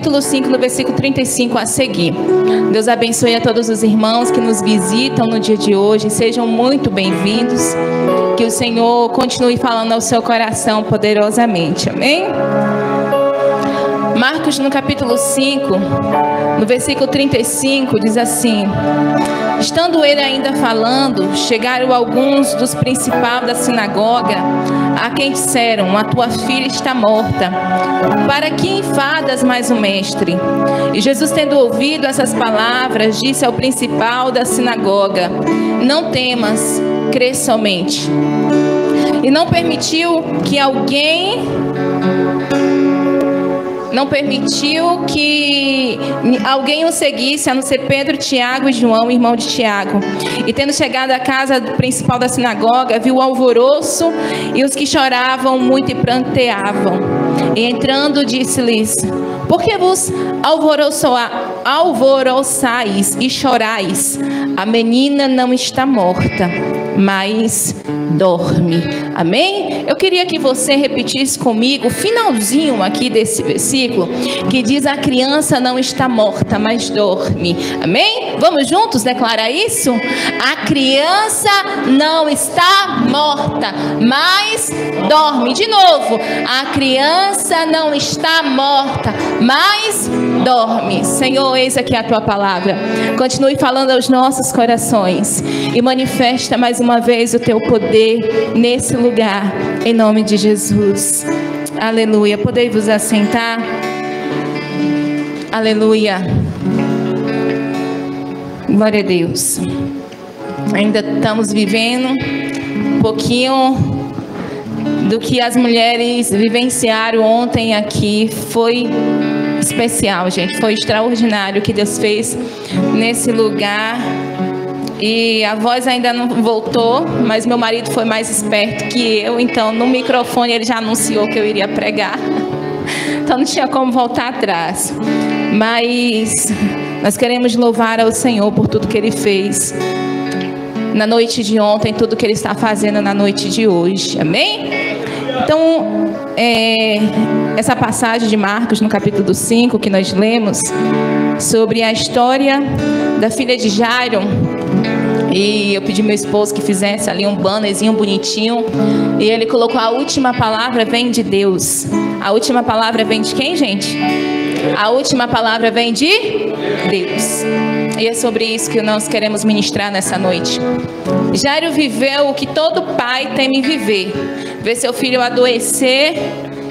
capítulo 5, no versículo 35 a seguir. Deus abençoe a todos os irmãos que nos visitam no dia de hoje. Sejam muito bem-vindos. Que o Senhor continue falando ao seu coração poderosamente. Amém? Marcos, no capítulo 5, no versículo 35, diz assim: estando ele ainda falando, chegaram alguns dos principais da sinagoga, a quem disseram: a tua filha está morta, para que enfadas mais o mestre? E Jesus, tendo ouvido essas palavras, disse ao principal da sinagoga: não temas, crê somente. E não permitiu que alguém o seguisse, a não ser Pedro, Tiago e João, irmão de Tiago. E tendo chegado à casa do principal da sinagoga, viu o alvoroço e os que choravam muito e pranteavam. E entrando, disse-lhes: por que vos alvoroçais e chorais? A menina não está morta, mas dorme. Amém? Eu queria que você repetisse comigo o finalzinho aqui desse versículo, que diz: a criança não está morta, mas dorme. Amém? Vamos juntos declarar isso? A criança não está morta, mas dorme. De novo: a criança não está morta, mas dorme. Senhor, eis aqui a tua palavra. Continue falando aos nossos corações e manifesta mais uma vez o teu poder nesse lugar, em nome de Jesus. Aleluia. Podei vos assentar. Aleluia. Glória a Deus. Ainda estamos vivendo um pouquinho do que as mulheres vivenciaram ontem aqui. Foi especial, gente. Foi extraordinário o que Deus fez nesse lugar. E a voz ainda não voltou, mas meu marido foi mais esperto que eu, então no microfone ele já anunciou que eu iria pregar. Então não tinha como voltar atrás. Mas nós queremos louvar ao Senhor por tudo que Ele fez na noite de ontem, tudo que Ele está fazendo na noite de hoje. Amém? Então, essa passagem de Marcos, no capítulo 5, que nós lemos, sobre a história da filha de Jairo. E eu pedi ao meu esposo que fizesse ali um bannerzinho bonitinho. E ele colocou: a última palavra vem de Deus. A última palavra vem de quem, gente? A última palavra vem de Deus. E é sobre isso que nós queremos ministrar nessa noite. Jairo viveu o que todo pai teme viver: ver seu filho adoecer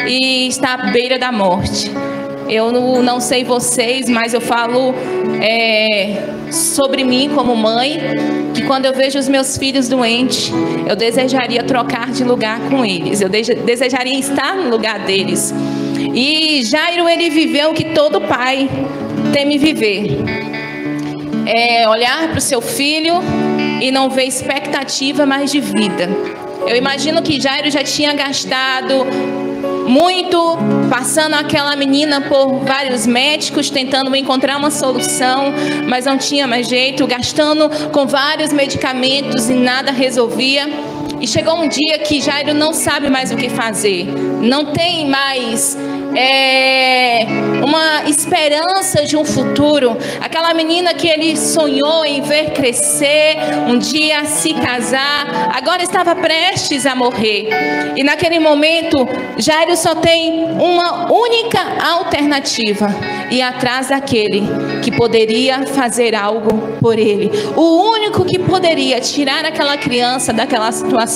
e estar à beira da morte. Eu não sei vocês, mas eu falo sobre mim como mãe, que quando eu vejo os meus filhos doentes, eu desejaria trocar de lugar com eles, eu desejaria estar no lugar deles. E Jairo, ele viveu o que todo pai teme viver: olhar para o seu filho e não ver expectativa mais de vida. Eu imagino que Jairo já tinha gastado muito, passando aquela menina por vários médicos, tentando encontrar uma solução, mas não tinha mais jeito, gastando com vários medicamentos e nada resolvia. E chegou um dia que Jairo não sabe mais o que fazer, não tem mais uma esperança de um futuro. Aquela menina que ele sonhou em ver crescer, um dia se casar, agora estava prestes a morrer. E naquele momento, Jairo só tem uma única alternativa: ir atrás daquele que poderia fazer algo por ele, o único que poderia tirar aquela criança daquela situação.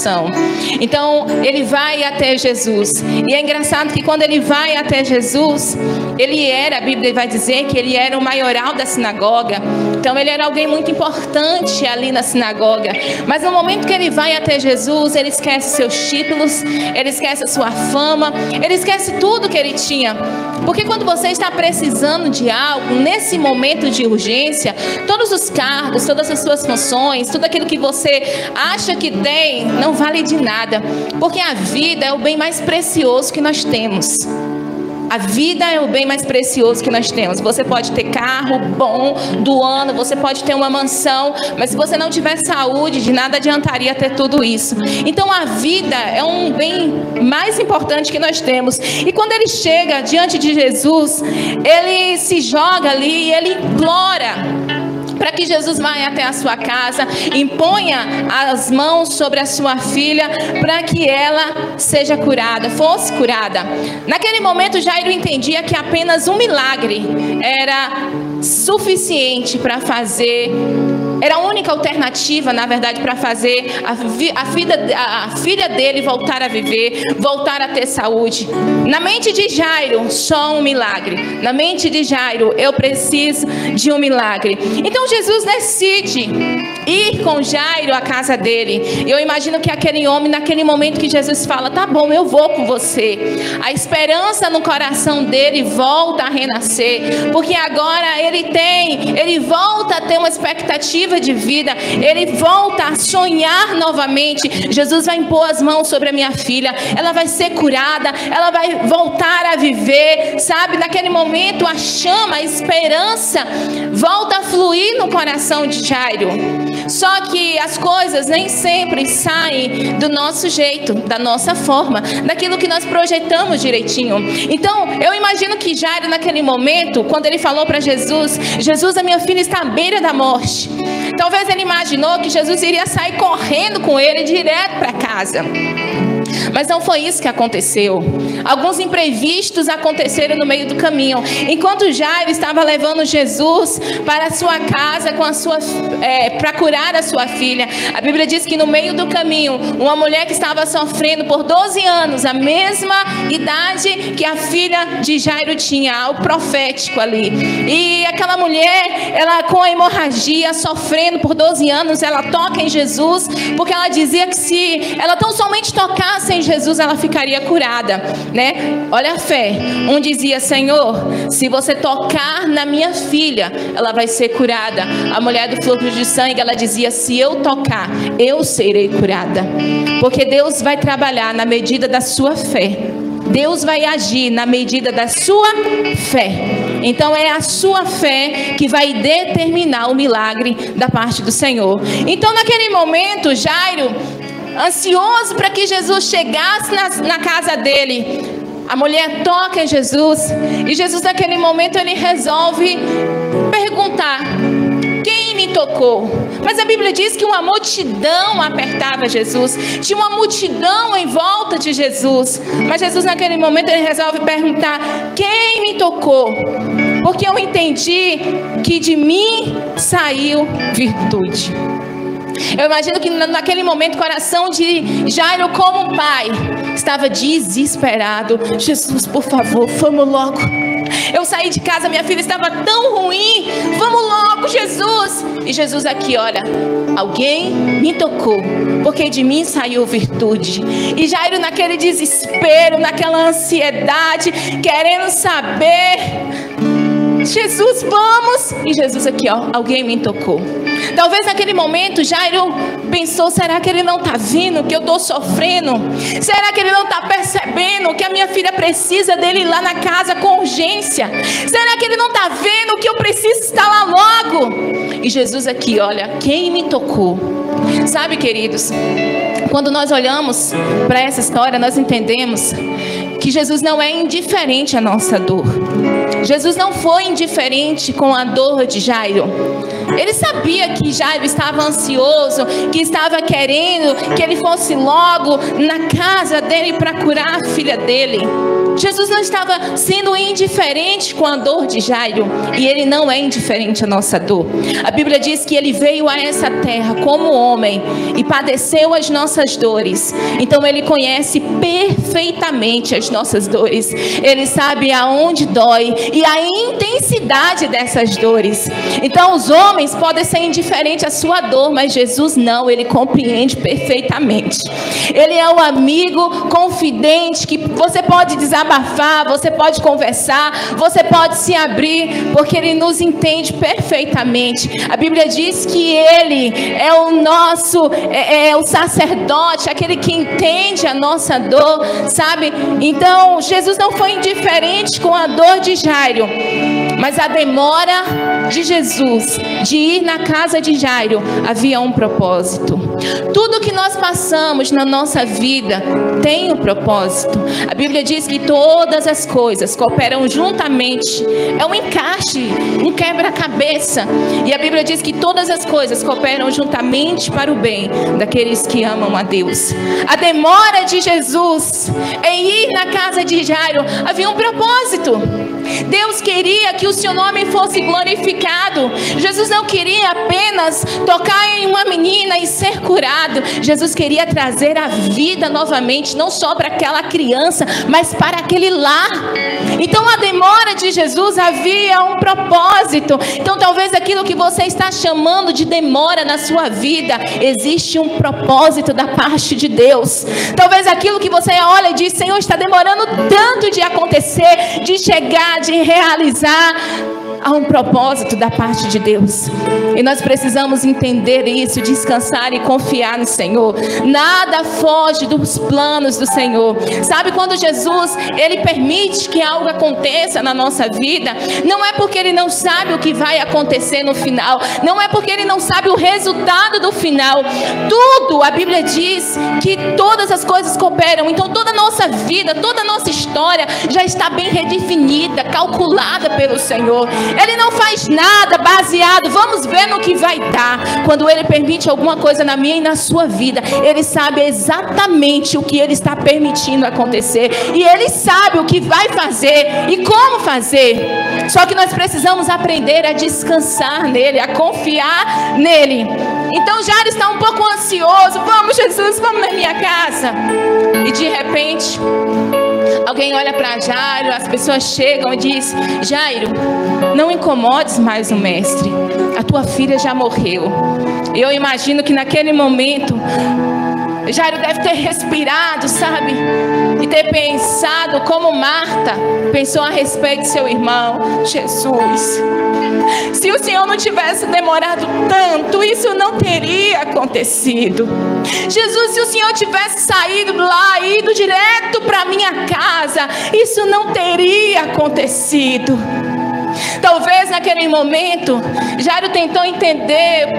Então ele vai até Jesus. E é engraçado que quando ele vai até Jesus, a Bíblia vai dizer que ele era o maioral da sinagoga. Então ele era alguém muito importante ali na sinagoga. Mas no momento que ele vai até Jesus, ele esquece seus títulos, ele esquece a sua fama, ele esquece tudo que ele tinha. Porque quando você está precisando de algo, nesse momento de urgência, todos os cargos, todas as suas funções, tudo aquilo que você acha que tem, não vale de nada. Porque a vida é o bem mais precioso que nós temos. A vida é o bem mais precioso que nós temos. Você pode ter carro bom do ano, você pode ter uma mansão, mas se você não tiver saúde, de nada adiantaria ter tudo isso. Então a vida é um bem mais importante que nós temos. E quando ele chega diante de Jesus, ele se joga ali e ele implora para que Jesus vá até a sua casa, imponha as mãos sobre a sua filha, para que ela seja curada, fosse curada. Naquele momento, Jairo entendia que apenas um milagre era suficiente para fazer, era a única alternativa, na verdade, para fazer a filha dele voltar a viver, voltar a ter saúde. Na mente de Jairo, só um milagre. Na mente de Jairo, eu preciso de um milagre. Então Jesus decide ir com Jairo à casa dele. Eu imagino que aquele homem, naquele momento que Jesus fala, tá bom, eu vou com você, a esperança no coração dele volta a renascer, porque agora ele volta a ter uma expectativa de vida, ele volta a sonhar novamente. Jesus vai impor as mãos sobre a minha filha, ela vai ser curada, ela vai voltar a viver, sabe? Naquele momento a chama, a esperança volta a fluir no coração de Jairo. Só que as coisas nem sempre saem do nosso jeito, da nossa forma, daquilo que nós projetamos direitinho. Então eu imagino que Jairo, naquele momento, quando ele falou para Jesus, a minha filha está à beira da morte, talvez ele imaginou que Jesus iria sair correndo com ele direto para casa. Mas não foi isso que aconteceu. Alguns imprevistos aconteceram no meio do caminho. Enquanto Jairo estava levando Jesus para a sua casa para curar a sua filha, a Bíblia diz que no meio do caminho, uma mulher que estava sofrendo por 12 anos, a mesma idade que a filha de Jairo tinha, algo profético ali. E aquela mulher, ela com a hemorragia, sofrendo por 12 anos, ela toca em Jesus, porque ela dizia que se ela tão somente tocasse em Jesus, ela ficaria curada, né? Olha a fé. Um dizia, Senhor, se você tocar na minha filha, ela vai ser curada. A mulher do fluxo de sangue, ela dizia, se eu tocar, eu serei curada. Porque Deus vai trabalhar na medida da sua fé. Deus vai agir na medida da sua fé. Então é a sua fé que vai determinar o milagre da parte do Senhor. Então naquele momento, Jairo, ansioso para que Jesus chegasse na casa dele, a mulher toca em Jesus, e Jesus naquele momento ele resolve perguntar, quem me tocou? Mas a Bíblia diz que uma multidão apertava Jesus, tinha uma multidão em volta de Jesus, mas Jesus naquele momento ele resolve perguntar, quem me tocou? Porque eu entendi que de mim saiu virtude. Eu imagino que naquele momento o coração de Jairo, como pai, estava desesperado. Jesus, por favor, vamos logo. Eu saí de casa, minha filha estava tão ruim. Vamos logo, Jesus. E Jesus aqui, olha, alguém me tocou, porque de mim saiu virtude. E Jairo naquele desespero, naquela ansiedade, querendo saber, Jesus, vamos. E Jesus aqui, ó, alguém me tocou. Talvez naquele momento Jairo pensou, será que ele não está vendo que eu estou sofrendo? Será que ele não está percebendo que a minha filha precisa dele lá na casa com urgência? Será que ele não está vendo que eu preciso estar lá logo? E Jesus aqui, olha, quem me tocou? Sabe, queridos, quando nós olhamos para essa história, nós entendemos que Jesus não é indiferente à nossa dor. Jesus não foi indiferente com a dor de Jairo. Ele sabia que Jairo estava ansioso, que estava querendo que ele fosse logo na casa dele para curar a filha dele. Jesus não estava sendo indiferente com a dor de Jairo, e ele não é indiferente à nossa dor. A Bíblia diz que ele veio a essa terra como homem e padeceu as nossas dores. Então ele conhece perfeitamente as nossas dores. Ele sabe aonde dói e a intensidade dessas dores. Então os homens podem ser indiferentes à sua dor, mas Jesus não, ele compreende perfeitamente. Ele é o amigo confidente que você pode desabafar desabafar, você pode conversar, você pode se abrir, porque Ele nos entende perfeitamente. A Bíblia diz que Ele é o nosso, o sacerdote, aquele que entende a nossa dor, sabe? Então, Jesus não foi indiferente com a dor de Jairo, mas a demora de Jesus de ir na casa de Jairo havia um propósito. Tudo que nós passamos na nossa vida tem um propósito. A Bíblia diz que todas as coisas cooperam juntamente. É um encaixe, um quebra-cabeça. E a Bíblia diz que todas as coisas cooperam juntamente para o bem daqueles que amam a Deus. A demora de Jesus em ir na casa de Jairo havia um propósito. Deus queria que o seu nome fosse glorificado. Jesus não queria apenas tocar em uma menina e ser curado. Jesus queria trazer a vida novamente, não só para aquela criança, mas para aquele lar. Então a demora de Jesus havia um propósito. Então talvez aquilo que você está chamando de demora na sua vida, existe um propósito da parte de Deus. Talvez aquilo que você olha e diz: Senhor, está demorando tanto de acontecer, de chegar, de realizar. Há um propósito da parte de Deus. E nós precisamos entender isso, descansar e confiar no Senhor. Nada foge dos planos do Senhor. Sabe, quando Jesus, Ele permite que algo aconteça na nossa vida, não é porque Ele não sabe o que vai acontecer no final. Não é porque Ele não sabe o resultado do final. Tudo, a Bíblia diz que todas as coisas cooperam. Então toda a nossa vida, toda a nossa história já está bem redefinida, calculada pelo Senhor. Ele não faz nada baseado, vamos ver no que vai dar. Quando Ele permite alguma coisa na minha e na sua vida, Ele sabe exatamente o que Ele está permitindo acontecer. E Ele sabe o que vai fazer e como fazer. Só que nós precisamos aprender a descansar nele, a confiar nele. Então Jairo está um pouco ansioso. Vamos, Jesus, vamos na minha casa. E de repente, alguém olha para Jairo, as pessoas chegam e dizem: Jairo, não incomodes mais o mestre, a tua filha já morreu. Eu imagino que naquele momento Jairo deve ter respirado, sabe? E ter pensado como Marta pensou a respeito de seu irmão. Jesus, se o Senhor não tivesse demorado tanto, isso não teria acontecido. Jesus, se o Senhor tivesse saído lá, ido direto para minha casa, isso não teria acontecido. Talvez naquele momento Jairo tentou entender,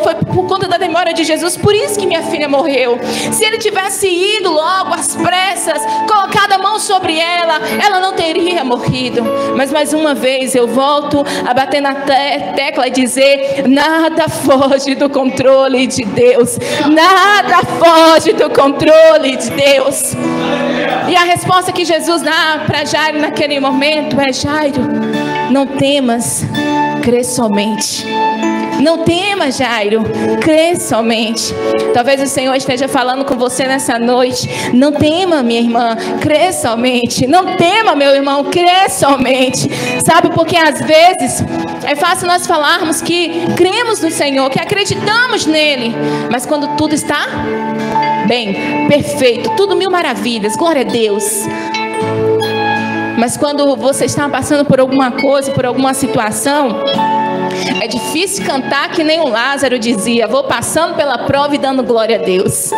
foi por conta da demora de Jesus, por isso que minha filha morreu. Se ele tivesse ido logo às pressas, colocado a mão sobre ela, ela não teria morrido. Mas mais uma vez eu volto a bater na tecla e dizer: nada foge do controle de Deus. Nada foge do controle de Deus. E a resposta que Jesus dá para Jairo naquele momento é: Jairo, não temas, crê somente. Não tema, Jairo, crê somente. Talvez o Senhor esteja falando com você nessa noite. Não tema, minha irmã, crê somente. Não tema, meu irmão, crê somente. Sabe, porque às vezes é fácil nós falarmos que cremos no Senhor, que acreditamos nele, mas quando tudo está bem, perfeito, tudo mil maravilhas, glória a Deus. Mas quando você está passando por alguma coisa, por alguma situação, é difícil cantar que nem o Lázaro dizia: vou passando pela prova e dando glória a Deus.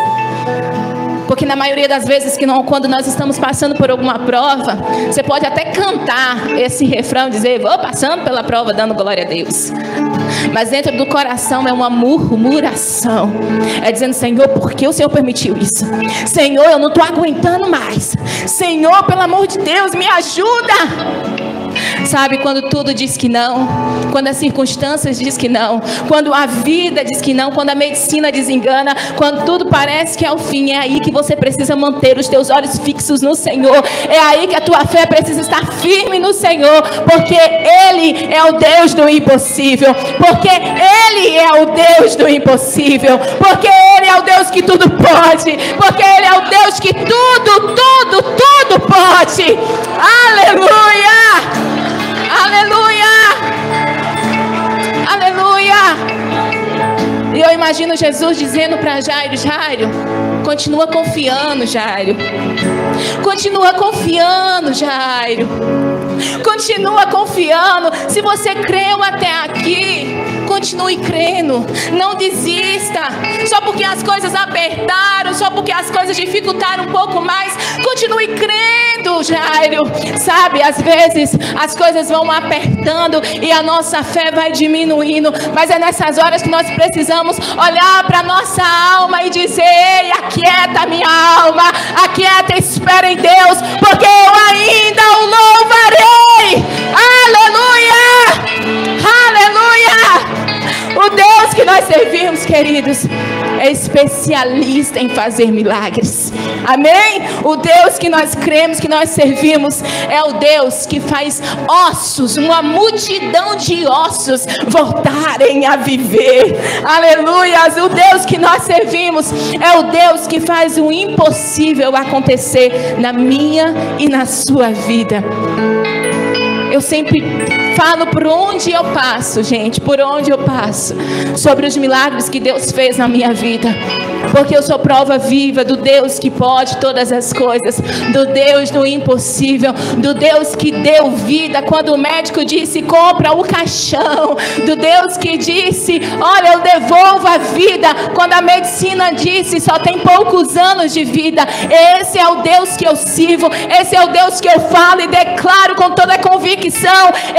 Porque na maioria das vezes quando nós estamos passando por alguma prova, você pode até cantar esse refrão, dizer: vou passando pela prova dando glória a Deus. Mas dentro do coração é uma murmuração. É dizendo: Senhor, por que o Senhor permitiu isso? Senhor, eu não estou aguentando mais. Senhor, pelo amor de Deus, me ajuda. Sabe, quando tudo diz que não, quando as circunstâncias diz que não, quando a vida diz que não, quando a medicina desengana, quando tudo parece que é o fim, é aí que você precisa manter os teus olhos fixos no Senhor. É aí que a tua fé precisa estar firme no Senhor, porque Ele é o Deus do impossível, porque Ele é o Deus do impossível, porque Ele é o Deus que tudo pode, porque Ele é o Deus que tudo pode. Aleluia! Aleluia! Aleluia! E eu imagino Jesus dizendo para Jairo: Jairo, Continua confiando, Jairo. Continua confiando, Jairo. Continua confiando. Se você creu até aqui, continue crendo. Não desista. Só porque as coisas apertaram, só porque as coisas dificultaram um pouco mais, continue crendo, Jairo. Sabe, às vezes as coisas vão apertando e a nossa fé vai diminuindo, mas é nessas horas que nós precisamos olhar para nossa alma e dizer: ei, aquieta minha alma, aquieta, espera em Deus, porque eu ainda o louvarei. Aleluia! Aleluia! O Deus que nós servimos, queridos, é especialista em fazer milagres. Amém? O Deus que nós cremos, que nós servimos, é o Deus que faz ossos, uma multidão de ossos voltarem a viver. Aleluia! O Deus que nós servimos é o Deus que faz o impossível acontecer na minha e na sua vida. Eu sempre falo por onde eu passo, gente, por onde eu passo, sobre os milagres que Deus fez na minha vida, porque eu sou prova viva do Deus que pode todas as coisas, do Deus do impossível, do Deus que deu vida quando o médico disse: compra o caixão, do Deus que disse: olha, eu devolvo a vida quando a medicina disse: só tem poucos anos de vida. Esse é o Deus que eu sirvo, esse é o Deus que eu falo e declaro com toda a convicção.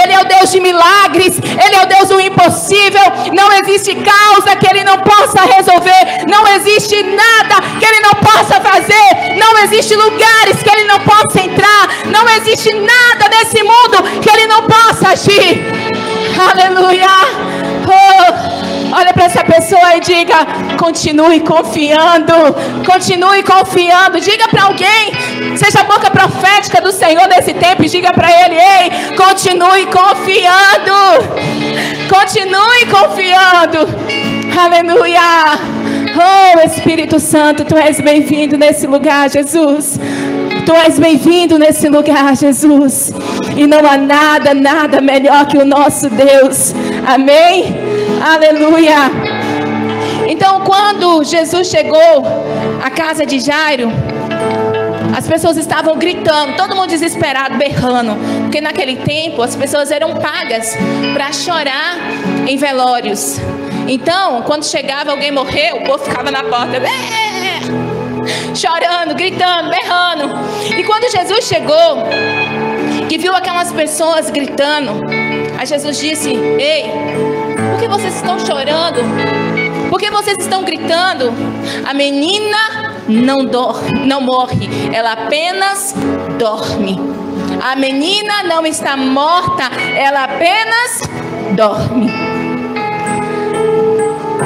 Ele é o Deus de milagres, Ele é o Deus do impossível. Não existe causa que Ele não possa resolver, não existe nada que Ele não possa fazer, não existe lugares que Ele não possa entrar, não existe nada nesse mundo que Ele não possa agir. Aleluia! Olha para essa pessoa e diga: continue confiando, continue confiando. Diga para alguém, seja a boca profética do Senhor nesse tempo, e diga para ele: ei, continue confiando, continue confiando. Aleluia! Oh, Espírito Santo, Tu és bem-vindo nesse lugar, Jesus. Tu és bem-vindo nesse lugar, Jesus. E não há nada, nada melhor que o nosso Deus. Amém? Aleluia. Então, quando Jesus chegou à casa de Jairo, as pessoas estavam gritando, todo mundo desesperado, berrando, porque naquele tempo as pessoas eram pagas para chorar em velórios. Então, quando chegava alguém morrer, o povo ficava na porta, chorando, gritando, berrando. E quando Jesus chegou, que viu aquelas pessoas gritando, aí Jesus disse: ei, por que vocês estão chorando? Por que vocês estão gritando? A menina não morre, ela apenas dorme. A menina não está morta, ela apenas dorme.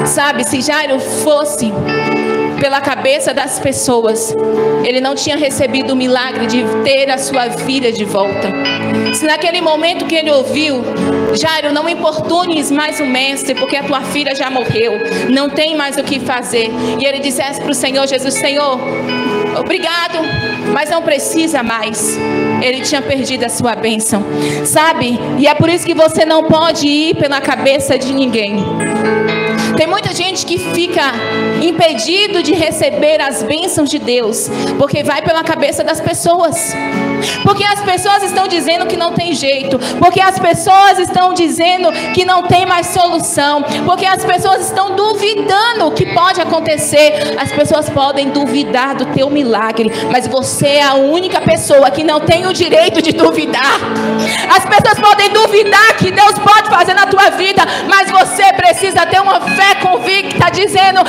Sabe, se Jairo fosse pela cabeça das pessoas, ele não tinha recebido o milagre de ter a sua filha de volta. Se naquele momento que ele ouviu: Jairo, não importunes mais o mestre, porque a tua filha já morreu, não tem mais o que fazer, e ele dissesse para o Senhor Jesus: Senhor, obrigado, mas não precisa mais, ele tinha perdido a sua bênção. Sabe, e é por isso que você não pode ir pela cabeça de ninguém. Tem muita gente que fica impedido de receber as bênçãos de Deus, porque vai pela cabeça das pessoas. Porque as pessoas estão dizendo que não tem jeito, porque as pessoas estão dizendo que não tem mais solução, porque as pessoas estão duvidando o que pode acontecer. As pessoas podem duvidar do teu milagre, mas você é a única pessoa que não tem o direito de duvidar. As pessoas podem duvidar que Deus pode fazer na tua vida, mas você precisa ter uma fé convicta, dizendo: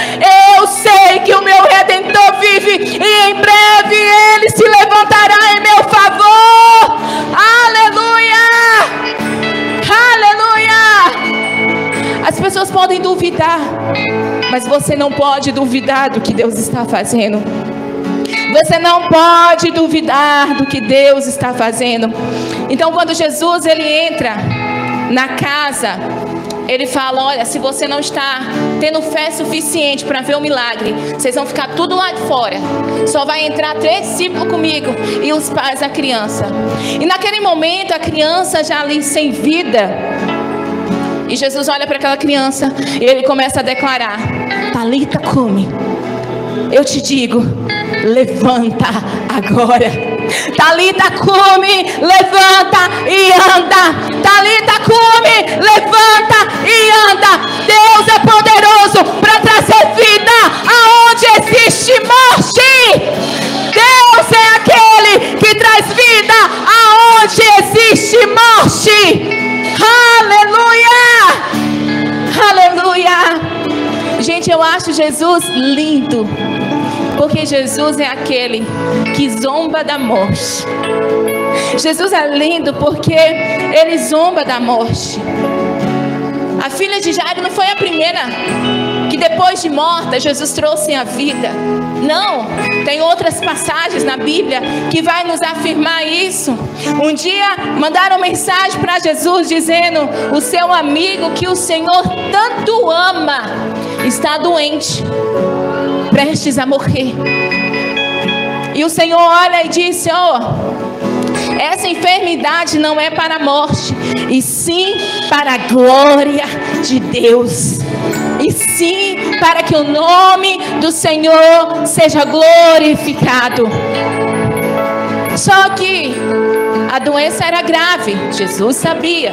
eu sei que o meu Redentor vive, e em breve Ele se levantará em meu favor. Aleluia! Aleluia! As pessoas podem duvidar, mas você não pode duvidar do que Deus está fazendo. Você não pode duvidar do que Deus está fazendo. Então, quando Jesus ele entra na casa, ele fala: olha, se você não está tendo fé suficiente para ver o milagre, vocês vão ficar tudo lá de fora. Só vai entrar 3 discípulos comigo e os pais da criança. E naquele momento a criança já ali sem vida. E Jesus olha para aquela criança e ele começa a declarar: Talita cumi. eu te digo, levanta agora. Talita cumi, levanta e anda. Talita cumi, levanta e anda. Deus é poderoso para trazer vida aonde existe morte. Deus é aquele que traz vida aonde existe morte. Aleluia! Aleluia! Gente, eu acho Jesus lindo, porque Jesus é aquele que zomba da morte. Jesus é lindo porque ele zomba da morte. A filha de Jairo não foi a primeira que depois de morta Jesus trouxe a vida. Não, tem outras passagens na Bíblia que vai nos afirmar isso. Um dia mandaram mensagem para Jesus dizendo: o seu amigo que o Senhor tanto ama está doente, prestes a morrer. E o Senhor olha e disse: essa enfermidade não é para a morte, e sim para a glória de Deus, e sim para que o nome do Senhor seja glorificado. Só que a doença era grave, Jesus sabia.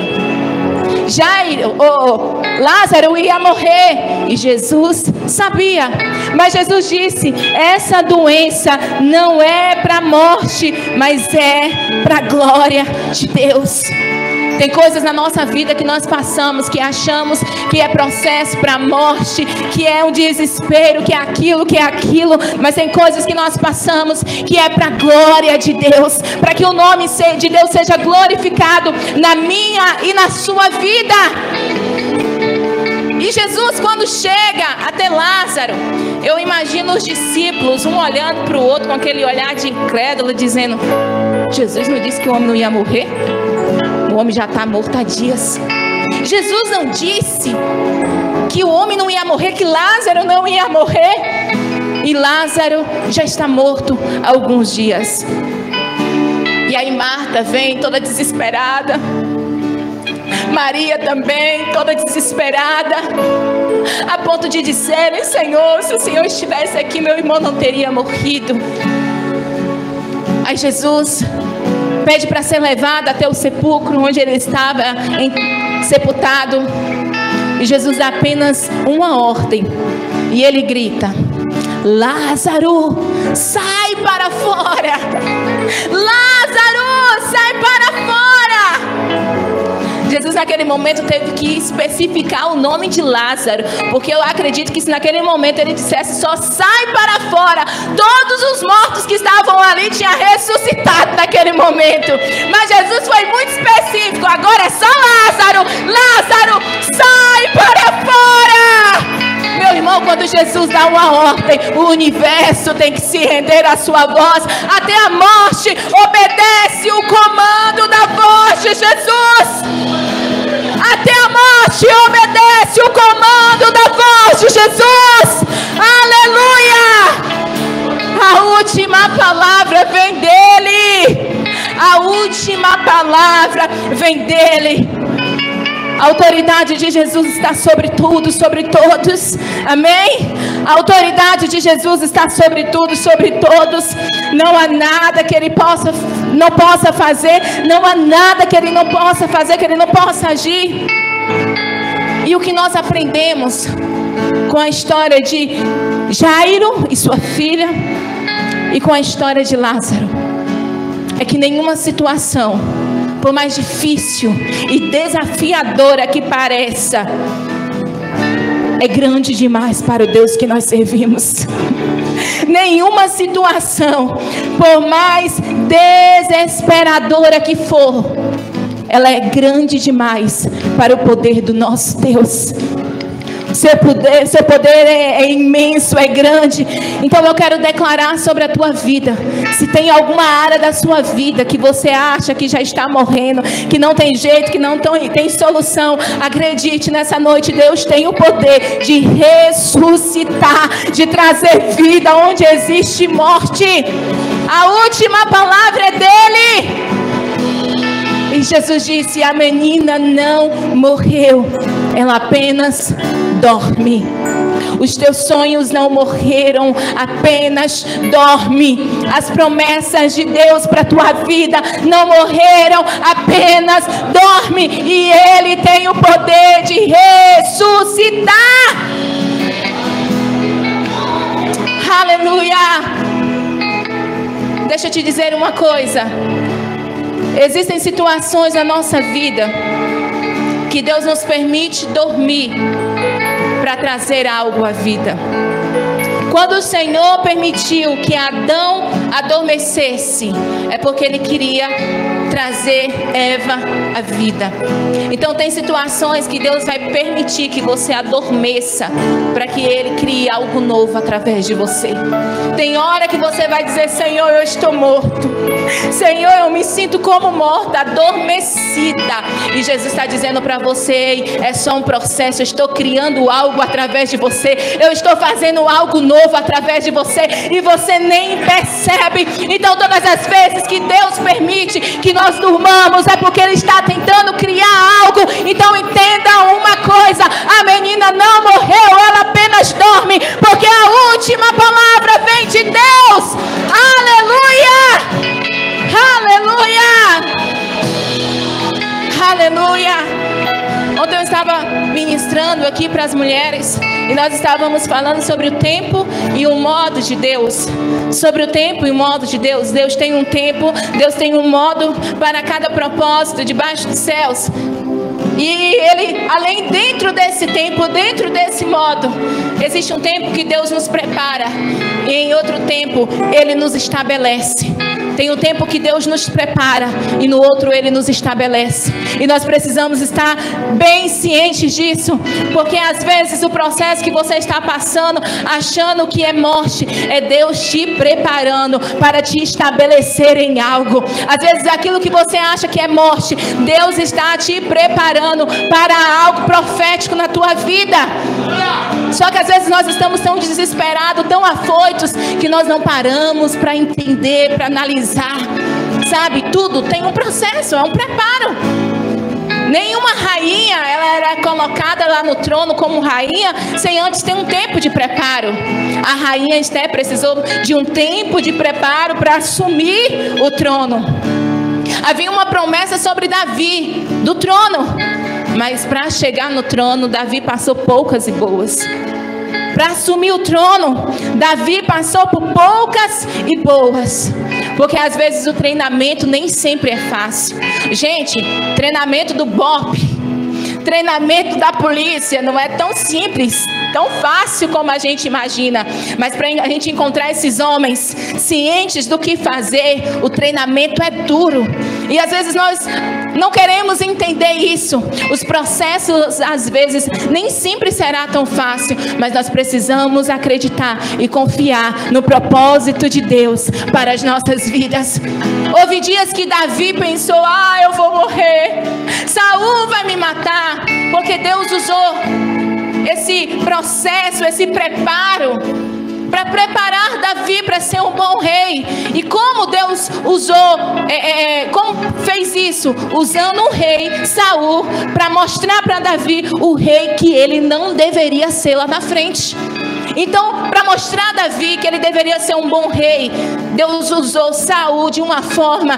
Lázaro ia morrer e Jesus sabia, mas Jesus disse: essa doença não é para a morte, mas é para a glória de Deus. Tem coisas na nossa vida que nós passamos, que achamos que é processo para a morte, que é um desespero, que é aquilo, mas tem coisas que nós passamos que é para a glória de Deus, para que o nome de Deus seja glorificado na minha e na sua vida. E Jesus, quando chega até Lázaro, eu imagino os discípulos, um olhando para o outro com aquele olhar de incrédulo, dizendo: Jesus não disse que o homem não ia morrer? O homem já está morto há dias. Jesus não disse que o homem não ia morrer, que Lázaro não ia morrer? E Lázaro já está morto há alguns dias. E aí Marta vem toda desesperada, Maria também toda desesperada, a ponto de dizerem: Senhor, se o Senhor estivesse aqui, meu irmão não teria morrido. Aí Jesus pede para ser levado até o sepulcro onde ele estava sepultado. E Jesus dá apenas uma ordem, e ele grita: Lázaro, sai para fora! Lázaro, sai para fora! Jesus naquele momento teve que especificar o nome de Lázaro, porque eu acredito que se naquele momento ele dissesse só sai para fora, todos os mortos que estavam ali tinham ressuscitado naquele momento. Mas Jesus foi muito específico: agora é só Lázaro, Lázaro, sai para fora! Meu irmão, quando Jesus dá uma ordem, o universo tem que se render à sua voz. Até a morte obedece o comando da voz de Jesus. Até a morte obedece o comando da voz de Jesus. Aleluia! A última palavra vem dele. A última palavra vem dele. A autoridade de Jesus está sobre tudo, sobre todos. Amém? A autoridade de Jesus está sobre tudo, sobre todos. Não há nada que ele não possa fazer. Não há nada que ele não possa fazer, que ele não possa agir. E o que nós aprendemos com a história de Jairo e sua filha, e com a história de Lázaro, é que nenhuma situação, por mais difícil e desafiadora que pareça, é grande demais para o Deus que nós servimos. Nenhuma situação, por mais desesperadora que for, ela é grande demais para o poder do nosso Deus. Seu poder é imenso, é grande. Então eu quero declarar sobre a tua vida. Se tem alguma área da sua vida que você acha que já está morrendo, que não tem jeito, que não tem solução, acredite, nessa noite Deus tem o poder de ressuscitar, de trazer vida onde existe morte. A última palavra é dele. E Jesus disse: a menina não morreu, ela apenas dorme. Os teus sonhos não morreram, apenas dorme. As promessas de Deus para a tua vida não morreram, apenas dorme. E Ele tem o poder de ressuscitar. Aleluia. Deixa eu te dizer uma coisa. Existem situações na nossa vida que Deus nos permite dormir para trazer algo à vida. Quando o Senhor permitiu que Adão adormecesse, é porque Ele queria trazer Eva à vida. Então tem situações que Deus vai permitir que você adormeça para que Ele crie algo novo através de você. Tem hora que você vai dizer: Senhor, eu estou morto. Senhor, eu me sinto como morta, adormecida. E Jesus está dizendo para você: é só um processo, eu estou criando algo através de você. Eu estou fazendo algo novo através de você e você nem percebe. Então todas as vezes que Deus permite que nós durmamos, é porque Ele está tentando criar algo. Então entenda uma coisa: a menina não morreu, ela apenas dorme, porque a última palavra vem de Deus. Aleluia! Aleluia! Aleluia! Ontem eu estava ministrando aqui para as mulheres e nós estávamos falando sobre o tempo e o modo de Deus. Sobre o tempo e o modo de Deus. Deus tem um tempo, Deus tem um modo para cada propósito debaixo dos céus. E Ele, além dentro desse tempo, dentro desse modo, existe um tempo que Deus nos prepara e em outro tempo Ele nos estabelece. Tem um tempo que Deus nos prepara e no outro Ele nos estabelece. E nós precisamos estar bem cientes disso, porque às vezes o processo que você está passando, achando que é morte, é Deus te preparando para te estabelecer em algo. Às vezes aquilo que você acha que é morte, Deus está te preparando para algo profético na tua vida. Só que às vezes nós estamos tão desesperados, tão afoitos, que nós não paramos para entender, para analisar. Sabe, tudo tem um processo, é um preparo. Nenhuma rainha, ela era colocada lá no trono como rainha sem antes ter um tempo de preparo. A rainha Esther precisou de um tempo de preparo para assumir o trono. Havia uma promessa sobre Davi, do trono. Mas para chegar no trono, Davi passou poucas e boas. Para assumir o trono, Davi passou por poucas e boas. Porque às vezes o treinamento nem sempre é fácil. Gente, treinamento do BOPE, treinamento da polícia não é tão simples, tão fácil como a gente imagina. Mas para a gente encontrar esses homens cientes do que fazer, o treinamento é duro. E às vezes nós não queremos entender isso. Os processos às vezes nem sempre será tão fácil, mas nós precisamos acreditar e confiar no propósito de Deus para as nossas vidas. Houve dias que Davi pensou: eu vou morrer, Saul vai me matar, porque Deus usou esse processo, esse preparo para preparar Davi para ser um bom rei. E como Deus usou, como fez isso? Usando um rei, Saul, para mostrar para Davi o rei que ele não deveria ser lá na frente. Então, para mostrar a Davi que ele deveria ser um bom rei, Deus usou Saul de uma forma,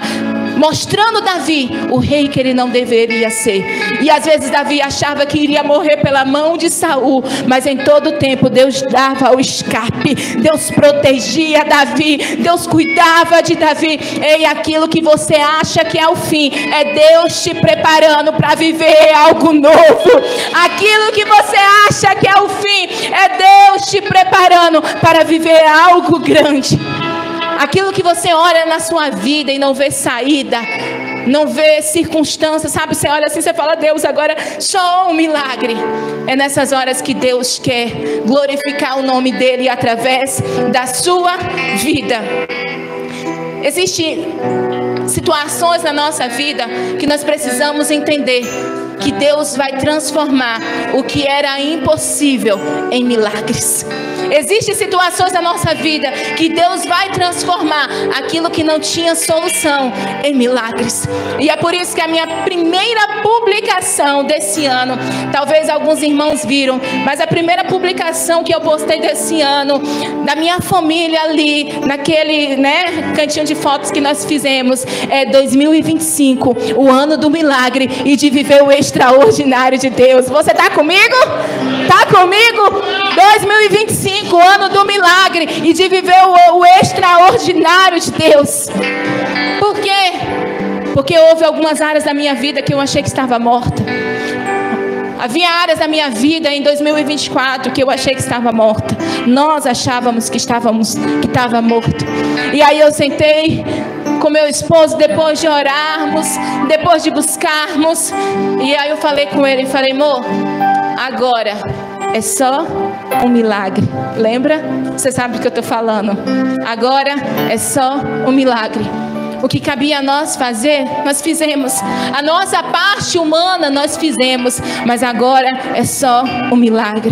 mostrando Davi o rei que ele não deveria ser. E às vezes Davi achava que iria morrer pela mão de Saul, mas em todo tempo Deus dava o escape, Deus protegia Davi, Deus cuidava de Davi. E aquilo que você acha que é o fim, é Deus te preparando para viver algo novo. Aquilo que você acha que é o fim, é Deus te preparando para viver algo grande. Aquilo que você olha na sua vida e não vê saída, não vê circunstâncias, sabe? Você olha assim, você fala: Deus, agora só um milagre. É nessas horas que Deus quer glorificar o nome dEle através da sua vida. Existem situações na nossa vida que nós precisamos entender que Deus vai transformar o que era impossível em milagres. Existem situações da nossa vida que Deus vai transformar aquilo que não tinha solução em milagres. E é por isso que a minha primeira publicação desse ano, talvez alguns irmãos viram, mas a primeira publicação que eu postei desse ano, da minha família ali, naquele, cantinho de fotos que nós fizemos, é 2025, o ano do milagre e de viver o extraordinário de Deus. Você está comigo? Está comigo? 2025, o ano do milagre e de viver o extraordinário de Deus. Por quê? Porque houve algumas áreas da minha vida que eu achei que estava morta. Havia áreas da minha vida em 2024 que eu achei que estava morta. Nós achávamos que estava morto. E aí eu sentei com meu esposo, depois de orarmos, depois de buscarmos, e aí eu falei com ele, falei: amor, agora é só um milagre. Lembra? Você sabe do que eu estou falando. Agora é só um milagre. O que cabia a nós fazer, nós fizemos. A nossa parte humana nós fizemos, mas agora é só um milagre.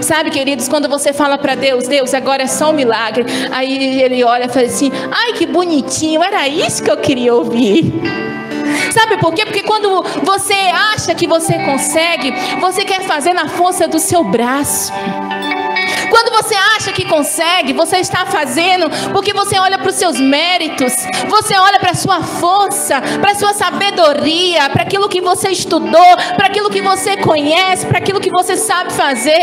Sabe, queridos, quando você fala para Deus: Deus, agora é só um milagre, aí Ele olha e fala assim: ai, que bonitinho, era isso que eu queria ouvir. Sabe por quê? Porque quando você acha que você consegue, você quer fazer na força do seu braço. Quando você acha que consegue, você está fazendo porque você olha para os seus méritos, você olha para a sua força, para a sua sabedoria, para aquilo que você estudou, para aquilo que você conhece, para aquilo que você sabe fazer.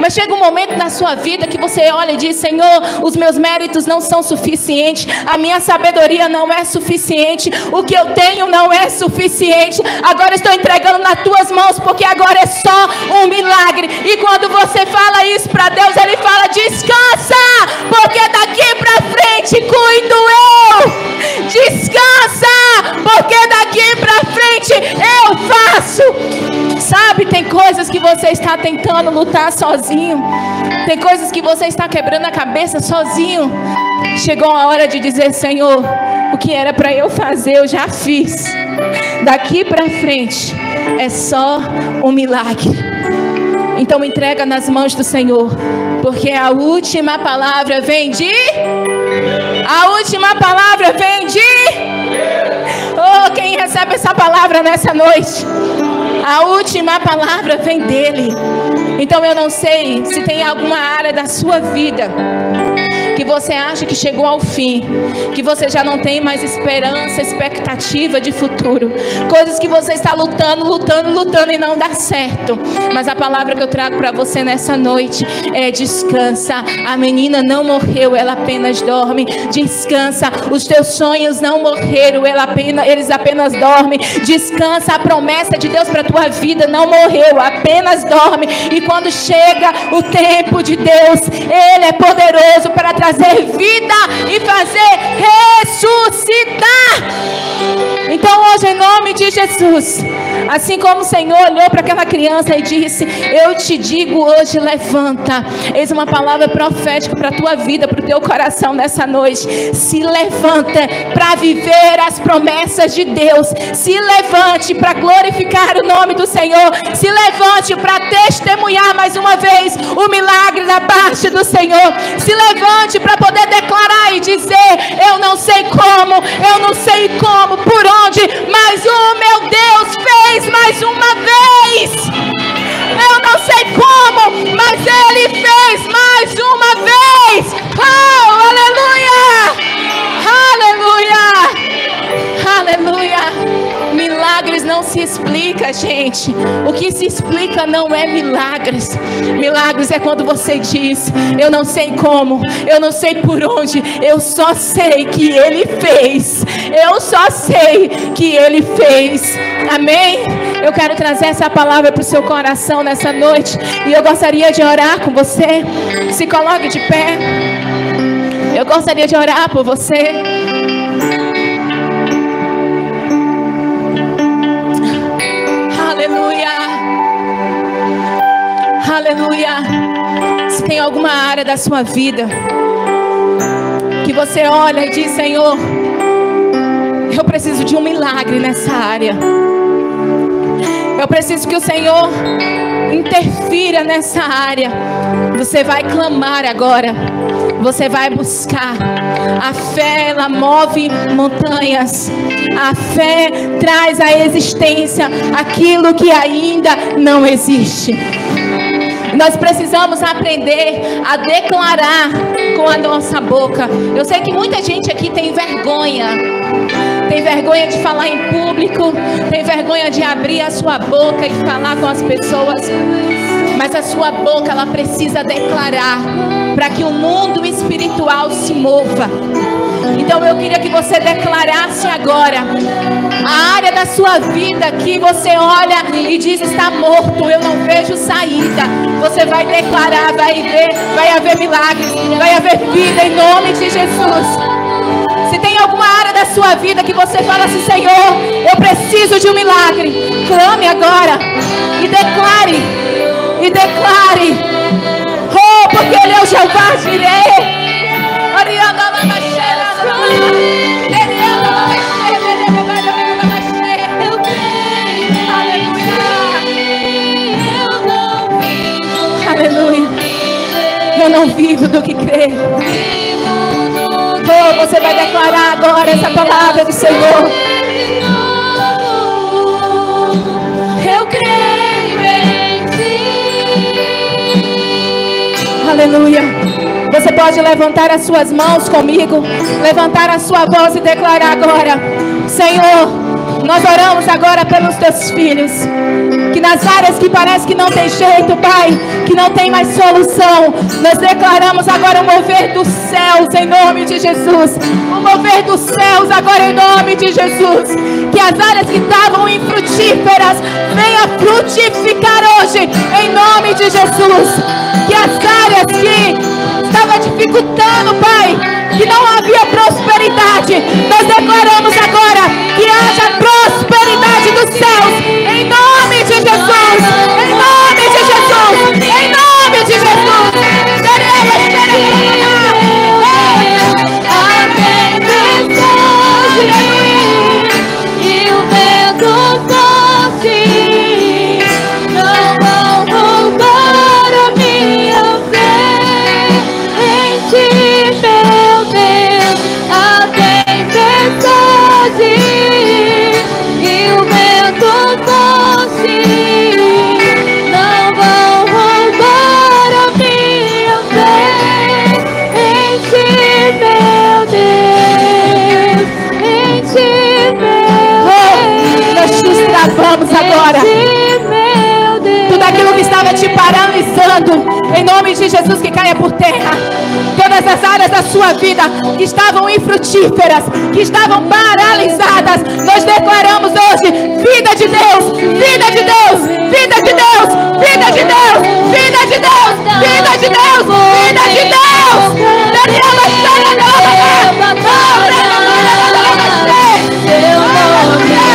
Mas chega um momento na sua vida que você olha e diz: Senhor, os meus méritos não são suficientes, a minha sabedoria não é suficiente, o que eu tenho não é suficiente. Agora estou entregando nas tuas mãos, porque agora é só um milagre. E quando você fala isso para Deus, Ele fala: descansa, porque daqui para frente cuido eu. Descansa, porque daqui para frente eu faço. Sabe, tem coisas que você está tentando lutar sozinho, tem coisas que você está quebrando a cabeça sozinho. Chegou a hora de dizer: Senhor, o que era para eu fazer eu já fiz. Daqui para frente é só um milagre. Então entrega nas mãos do Senhor, porque a última palavra vem de... A última palavra vem de... Oh, quem recebe essa palavra nessa noite? A última palavra vem dele. Então eu não sei se tem alguma área da sua vida que você acha que chegou ao fim, que você já não tem mais esperança, expectativa de futuro, coisas que você está lutando e não dá certo. Mas a palavra que eu trago para você nessa noite é: descansa, a menina não morreu, ela apenas dorme. Descansa, os teus sonhos não morreram, eles apenas dormem. Descansa, a promessa de Deus para a tua vida não morreu, apenas dorme. E quando chega o tempo de Deus, Ele é poderoso para trazer vida e fazer ressuscitar. Então hoje, em nome de Jesus, assim como o Senhor olhou para aquela criança e disse: eu te digo hoje, levanta. Eis uma palavra profética para a tua vida, para o teu coração nessa noite. Se levanta para viver as promessas de Deus. Se levante para glorificar o nome do Senhor. Se levante para testemunhar mais uma vez o milagre da parte do Senhor. Se levante para poder declarar e dizer: eu não sei como, eu não sei como, por onde, mas o meu Deus fez mais uma vez. Eu não sei como, mas Ele fez mais uma vez. Oh, aleluia! Aleluia! Aleluia! Milagres não se explica, gente. O que se explica não é milagres. Milagres é quando você diz: eu não sei como, eu não sei por onde, eu só sei que Ele fez. Eu só sei que Ele fez. Amém? Eu quero trazer essa palavra para o seu coração nessa noite, e eu gostaria de orar com você. Se coloque de pé. Eu gostaria de orar por você. Aleluia, aleluia. Se tem alguma área da sua vida que você olha e diz: Senhor, eu preciso de um milagre nessa área. Eu preciso que o Senhor interfira nessa área. Você vai clamar agora. Você vai buscar. A fé, ela move montanhas. A fé traz à existência aquilo que ainda não existe. Nós precisamos aprender a declarar com a nossa boca. Eu sei que muita gente aqui tem vergonha. Tem vergonha de falar em público. Tem vergonha de abrir a sua boca e falar com as pessoas. Mas a sua boca, ela precisa declarar para que o mundo espiritual se mova. Então eu queria que você declarasse agora a área da sua vida que você olha e diz está morto, eu não vejo saída. Você vai declarar, vai haver milagres, vai haver vida em nome de Jesus. Se tem alguma área da sua vida que você fala assim, Senhor, eu preciso de um milagre, clame agora e declare. E declare, oh, porque Ele é o Jeová Jireh. Aleluia. Eu não vivo do que creio. Oh, você vai declarar agora essa palavra do Senhor. Eu creio. Aleluia. Você pode levantar as suas mãos comigo, levantar a sua voz e declarar agora: Senhor, nós oramos agora pelos teus filhos, que nas áreas que parece que não tem jeito, Pai, que não tem mais solução, nós declaramos agora o mover dos céus em nome de Jesus. O mover dos céus agora em nome de Jesus. Que as áreas que estavam infrutíferas venham frutificar hoje em nome de Jesus. Que as áreas que estavam dificultando, Pai, que não havia prosperidade, nós declaramos agora que haja prosperidade dos céus em nome de Jesus. Em nome de Jesus. Em nome de Jesus. E o vento forte não vão roubar a minha fé em ti, meu Deus. A tempestade e o vento forte não vão roubar a minha fé em ti, meu Deus. Em ti, meu Deus. Nós te travamos agora. Tudo aquilo que estava te paralisando, em nome de Jesus, que caia por terra. Todas as áreas da sua vida que estavam infrutíferas, que estavam paralisadas, nós declaramos hoje vida de Deus, vida de Deus, vida de Deus, vida de Deus, vida de Deus, vida de Deus, vida de Deus. Teu nome é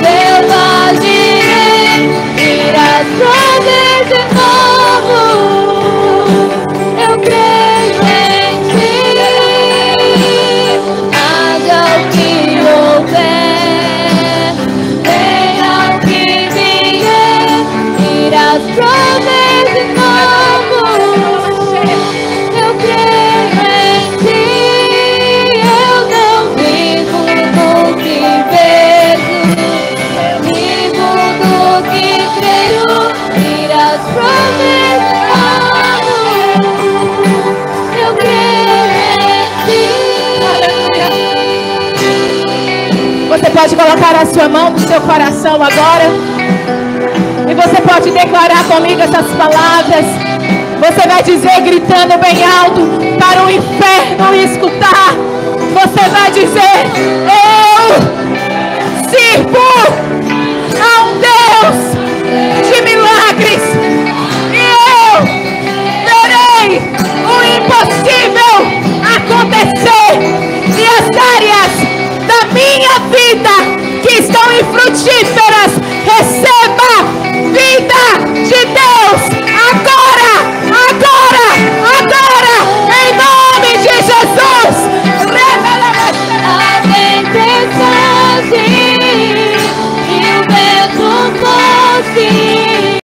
Jeová Jireh, irás prover de novo. Eu creio em ti, haja o que houver, venha o que vier, irás prover de novo. Eu creio em ti, eu não vivo do que vejo, vivo do que creio, irás prover de novo. Eu creio em ti. Você pode colocar a sua mão no seu coração agora. E você pode declarar comigo essas palavras. Você vai dizer gritando bem alto para o inferno escutar. Você vai dizer: eu sirvo a um Deus de milagres. E eu verei o impossível acontecer. E as áreas da minha vida que estão infrutíferas, receba vida de Deus agora, agora, agora, em nome de Jesus. A tempestade fim.